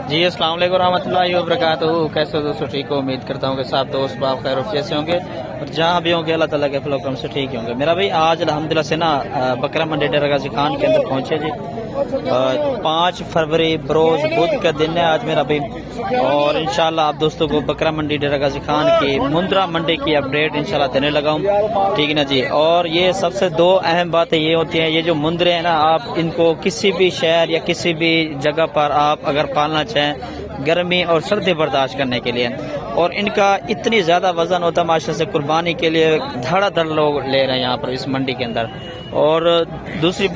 जी अस्सलाम वालेकुम रहमतुल्लाहि व बरकातहू। कैसे हो दोस्तों, ठीक हो? उम्मीद करता हूँ कि सब दोस्त बाप खैर वफियत से होंगे और जहाँ भी होंगे अल्लाह ताला के फजल करम से ठीक ही होंगे। मेरा भाई आज अल्हम्दुलिल्लाह से ना बकरा मंडी डेरा गाजी खान के अंदर पहुंचे जी। 5 फरवरी बरोज बुध का दिन है आज मेरा भाई, और इंशाल्लाह आप दोस्तों को बकरा मंडी डेरा गाजी खान की मुंद्रा मंडी की अपडेट इंशाल्लाह देने लगा हूँ, ठीक है ना जी। और ये सबसे दो अहम बातें ये होती हैं, ये जो मुंद्रे हैं ना, आप इनको किसी भी शहर या किसी भी जगह पर आप अगर पालना चाहें गर्मी और सर्दी बर्दाश्त करने के लिए, और इनका इतनी ज़्यादा वजन होता है माशा से, कुर्बानी के लिए धड़ाधड़ लोग ले रहे हैं यहाँ पर इस मंडी के अंदर। और दूसरी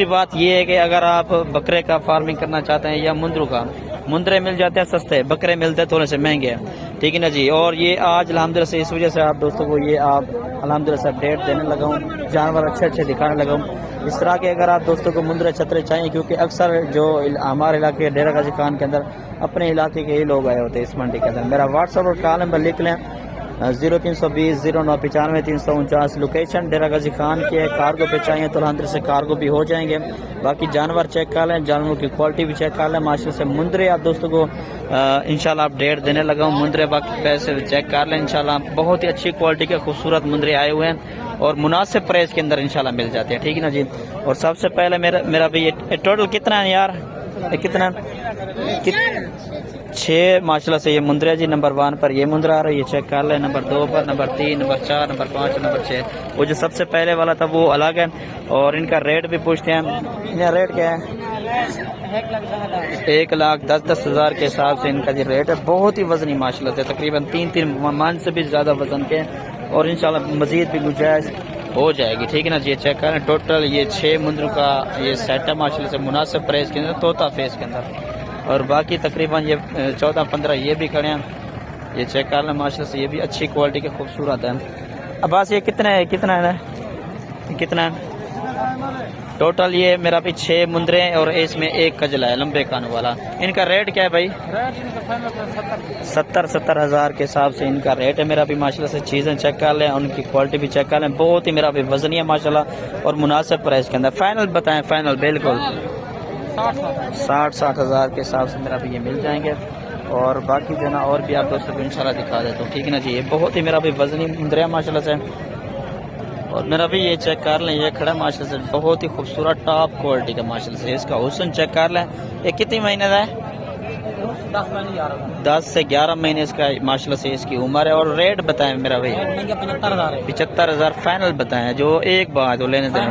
बात ये है कि अगर आप बकरे का फार्मिंग करना चाहते हैं या मुंद्रू का, मुंद्रे मिल जाते हैं सस्ते, बकरे मिलते हैं थोड़े से महंगे, ठीक है ना जी। और ये आज अल्हम्दुलिल्लाह से इस वजह से आप दोस्तों को ये आप अल्हम्दुलिल्लाह से अपडेट देने लगा हूँ, जानवर अच्छे अच्छे दिखाने लगा हूँ। इस तरह के अगर आप दोस्तों को मुंद्रे छतरे चाहिए, क्योंकि अक्सर जो हमारे इलाके डेरा गाजी खान के अंदर अपने इलाके के ही लोग आए होते हैं इस मंडी के अंदर। मेरा व्हाट्सअप और कॉल नंबर लिख लें 0320 0995 349। लोकेशन डेरा गाजी खान के। कार्गो पे चाहिए तो अंदर से कार्गो भी हो जाएंगे। बाकी जानवर चेक कर लें, जानवरों की क्वालिटी भी चेक कर लें माशा से। मुंद्रे आप दोस्तों को इंशाल्लाह अपडेट देने लगा हूँ। मुंद्रे बाकी पैसे चेक कर लें इंशाल्लाह। बहुत ही अच्छी क्वालिटी के खूबसूरत मुंद्रे आए हुए हैं और मुनासिब प्राइस के अंदर इंशाल्लाह मिल जाते हैं, ठीक है ना जी। और सबसे पहले मेरा भी ये टोटल कितना है यार, कितना 6 माशाल्लाह से ये मुंद्रा जी। नंबर 1 पर ये मुंद्रा आ रहा है, ये चेक कर लें। नंबर 2 पर, नंबर 3, नंबर 4, नंबर 5, नंबर 6। वो जो सबसे पहले वाला था वो अलग है। और इनका रेट भी पूछते हैं, इनका रेट क्या है? 1,10,10,000 के हिसाब से इनका जी रेट है। बहुत ही वजनी माशाल्लाह से, तकरीबन 3 मन से भी ज्यादा वजन के, और इंशाल्लाह मजीद भी गुंजाइश हो जाएगी, ठीक है ना जी। ये चेक करें, टोटल ये 6 मुंद्रों का ये सेट है माशाल्लाह से, मुनासिब प्राइस के अंदर, तोता फेस के अंदर। और बाकी तकरीबन ये 14-15 ये भी खड़े हैं, ये चेक कर लें माशाल्लाह से, ये भी अच्छी क्वालिटी के खूबसूरत है। अब बस ये कितना है टोटल? ये मेरा भी 6 मुंद्रे हैं और इसमें एक कजला है लंबे कानों वाला। इनका रेट क्या है भाई? 70 हज़ार के हिसाब से इनका रेट है मेरा भी माशाल्लाह से। चीज़ें चेक कर लें, उनकी क्वालिटी भी चेक कर लें। बहुत ही मेरा भी वजनी है माशाल्लाह और मुनासिब प्राइस के अंदर। फाइनल बताएं, फाइनल बिल्कुल 60 हज़ार के हिसाब से मेरा भी ये मिल जाएंगे। और बाकी जो ना और भी आप दोस्तों को इंशाल्लाह दिखा देता हूँ, ठीक है ना जी। ये बहुत ही मेरा भी वजनी मुंद्रे है माशाल्लाह से। और मेरा भी ये चेक कर लें, ये खड़ा माशाल्लाह से, बहुत ही खूबसूरत टॉप क्वालिटी का माशाल्लाह से। इसका हुस्न चेक कर लें। ये कितनी महीने का है? 10 से 11 महीने इसका माशाल्लाह से इसकी उम्र है। और रेट बताएं मेरा भाई? 75 हज़ार फाइनल बताएं, जो एक बात वो लेने देने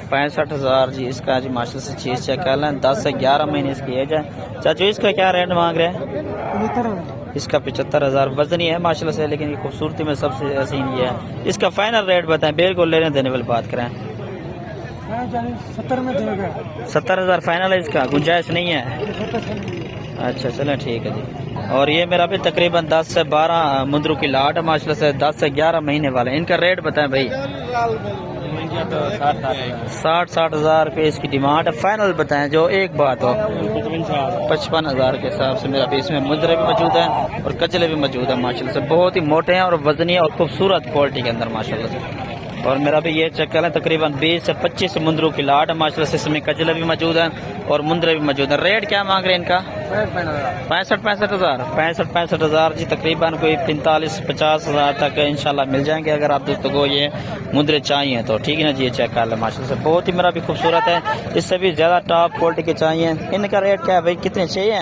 65 हज़ार जी इसका जी माशाल्लाह से। चीज चेक कर लें, 10 से 11 महीने इसकी एज है। चाचू इसका क्या रेट मांग रहे हैं? इसका 75 हज़ार वजनी है माशाल्लाह से, लेकिन ये खूबसूरती में सबसे हसीन ये है। इसका फाइनल रेट बताएं, बिल्कुल लेने देने वाली बात करें। 70 हज़ार फाइनल है, इसका गुंजाइश नहीं है। अच्छा चलें ठीक है जी। और ये मेरा भी तकरीबन 10 से 12 मुंद्रों की लाट है माशाल्लाह से, 10 से 11 महीने वाले। इनका रेट बताएं भाई? 60 हज़ार पे इसकी डिमांड है। फाइनल बताएं जो एक बात हो। 55 हज़ार के हिसाब से मेरा भी इसमें मुंद्रे भी मौजूद है और कचले भी मौजूद है माशाल्लाह से। बहुत ही मोटे हैं और वजनी और खूबसूरत क्वालिटी के अंदर माशाल्लाह से। और मेरा भी ये चेक करें, तकरीबन 20 से 25 मुंद्रों की लाट है माशाल्लाह से। इसमें कजले भी मौजूद हैं और मुंद्रे भी मौजूद हैं। रेट क्या मांग रहे हैं इनका? 65 हज़ार जी, तकरीबन कोई 45-50 हज़ार तक इंशाल्लाह मिल जाएंगे अगर आप दोस्तों को ये मुंद्रे चाहिए तो, ठीक है ना जी। ये चेक कर लें माशाल्लाह से, बहुत ही मेरा भी खूबसूरत है। इससे भी ज्यादा टॉप क्वालिटी के चाहिए। इनका रेट क्या है भाई? कितने चाहिए?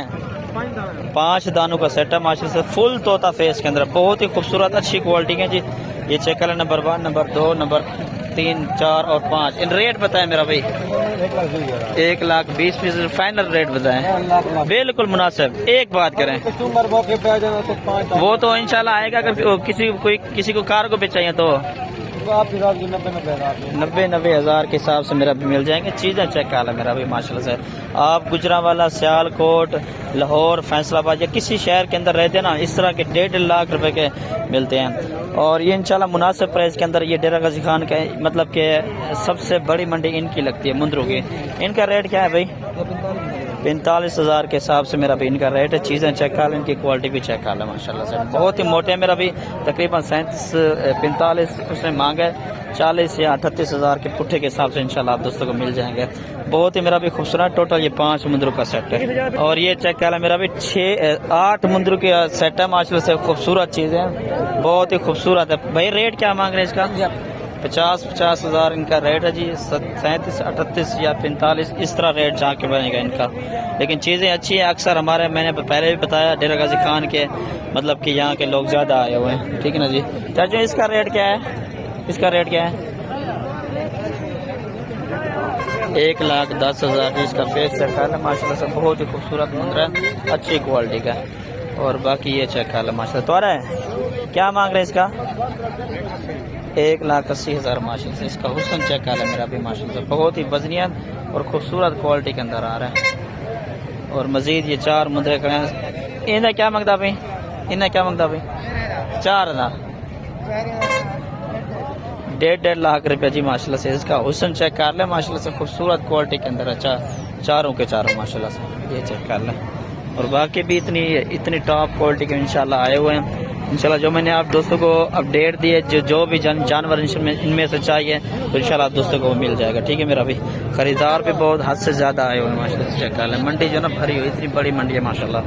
5 दानों का सेट है माशाल्लाह से, फुल तोता फेस के अंदर, बहुत ही खूबसूरत अच्छी क्वालिटी है जी। ये चेक कर लें, नंबर 1, नंबर 2, नंबर 3, 4 और 5। इन रेट बताएं मेरा भाई? 1,20,000 फाइनल रेट बताएं, बिल्कुल मुनासिब। एक बात करें, वो तो इंशाल्लाह आएगा अगर किसी को कार्गो पे चाहिए तो 90 हज़ार के हिसाब से मेरा भी मिल जाएंगे। चीज़ें चेक कर लें मेरा भी माशाल्लाह से। आप गुजरांवाला, सियालकोट, लाहौर, फैसलाबाद या किसी शहर के अंदर रहते हैं ना, इस तरह के 1.5 लाख रुपए के मिलते हैं। और ये इंशाल्लाह मुनासिब प्राइस के अंदर ये डेरा गाजी खान का मतलब कि सबसे बड़ी मंडी इनकी लगती है मुंद्रों की। इनका रेट क्या है भाई? 45,000 के हिसाब से मेरा भी इनका रेट है। चीज़ें चेक कर लें, इनकी क्वालिटी भी चेक कर लें माशाल्लाह से। बहुत ही मोटे हैं मेरा भी, तकरीबन 45 उसने मांगा है। 40 या 38,000 के पुट्ठे के हिसाब से इंशाल्लाह आप दोस्तों को मिल जाएंगे। बहुत ही मेरा भी खूबसूरत, टोटल ये 5 मुंदरों का सेट है। और ये चेक कर लें मेरा भी 8 मुंदरों का सेट है माशाल्लाह से। खूबसूरत चीज़ें हैं, बहुत ही खूबसूरत है। भाई रेट क्या मांग रहे हैं इसका? 50,000 इनका रेट है जी। 37, 38 या 45 इस तरह रेट जाके बनेगा इनका। लेकिन चीज़ें अच्छी है। अक्सर हमारे, मैंने पहले भी बताया, डेरा गाजी खान के मतलब कि यहाँ के लोग ज़्यादा आए हुए हैं। ठीक है ना जी। चाचा इसका रेट क्या है? इसका रेट क्या है? 1,10,000 इसका फेस चेक कर लें माशाल्लाह से। बहुत ही खूबसूरत मुंदरा है, अच्छी क्वालिटी का। और बाकी ये चेक कर लें माशाल्लाह। तो आ रहा है क्या मांग रहे हैं इसका? 1,80,000 माशाल्लाह से। इसका हुस्न चेक कर लें मेरा भी माशाल्लाह से। बहुत ही वजनियत और खूबसूरत क्वालिटी के अंदर आ रहा है। और मजीद ये 4 मुंदरे खड़े हैं। इन्हें क्या मांगता भाई? इन्हें क्या मांगता भाई? 4,000, 1.5 लाख रुपया जी माशाल्लाह से। इसका हुस्न चेक कर ले माशाल्लाह से। खूबसूरत क्वालिटी के अंदर अच्छा, चारों के चारों माशाल्लाह से। ये चेक कर लें। और बाकी भी इतनी टॉप क्वालिटी के इंशाल्लाह आए हुए हैं। इंशाल्लाह जो मैंने आप दोस्तों को अपडेट दिए, जो भी जानवर इनमें से चाहिए तो इंशाल्लाह आप दोस्तों को मिल जाएगा। ठीक है मेरा भी। खरीदार भी बहुत हद से ज़्यादा आए हुए हैं माशाल्लाह से। चेक कर लें। मंडी जो ना भरी हुई, इतनी बड़ी मंडी है माशाल्लाह।